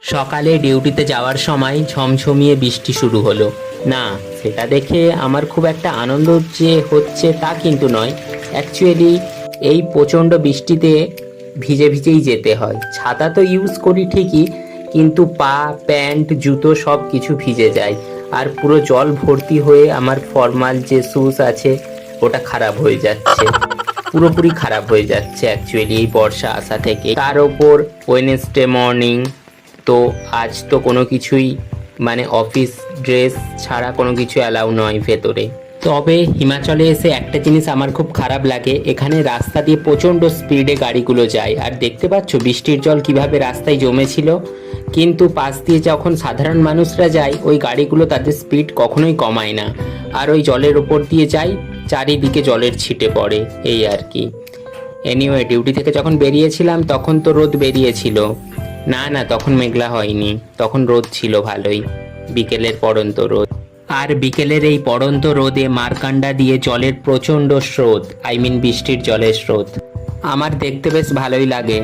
সকালে ডিউটিতে যাওয়ার সময় ঝমঝমিয়ে বৃষ্টি শুরু হলো। না, সেটা দেখে আমার খুব একটা আনন্দ যে হচ্ছে তা কিন্তু নয়। অ্যাকচুয়ালি এই প্রচণ্ড বৃষ্টিতে ভিজে ভিজেই যেতে হয়। ছাতা তো ইউজ করি ঠিকই, কিন্তু পা, প্যান্ট, জুতো সব কিছু ভিজে যায়। আর পুরো জল ভর্তি হয়ে আমার ফর্মাল যে শুজ আছে ওটা খারাপ হয়ে যাচ্ছে, পুরোপুরি খারাপ হয়ে যাচ্ছে অ্যাকচুয়ালি এই বর্ষা আসা থেকে। তার ওপর ওয়েডনেসডে মর্নিং, তো আজ তো কোনো কিছুই মানে অফিস ড্রেস ছাড়া কোনো কিছু অ্যালাউ নয় ভেতরে। তবে হিমাচলে এসে একটা জিনিস আমার খুব খারাপ লাগে, এখানে রাস্তা দিয়ে প্রচণ্ড স্পিডে গাড়িগুলো যায়। আর দেখতে পাচ্ছ বৃষ্টির জল কিভাবে রাস্তায় জমেছিল, কিন্তু পাশ দিয়ে যখন সাধারণ মানুষরা যায় ওই গাড়িগুলো তাদের স্পিড কখনোই কমায় না, আর ওই জলের ওপর দিয়ে যায়, চারিদিকে জলের ছিটে পড়ে, এই আর কি। এনিওয়ে, ডিউটি থেকে যখন বেরিয়েছিলাম তখন তো রোদ বেরিয়েছিল। না না, তখন মেঘলা হয়নি, তখন রোদ ছিল ভালোই, বিকেলের পড়ন্ত রোদ। আর বিকেলের এই পড়ন্ত রোদে মারকান্ডা দিয়ে জলের প্রচণ্ড স্রোত, বৃষ্টির জলের স্রোত আমার দেখতে বেশ ভালোই লাগে।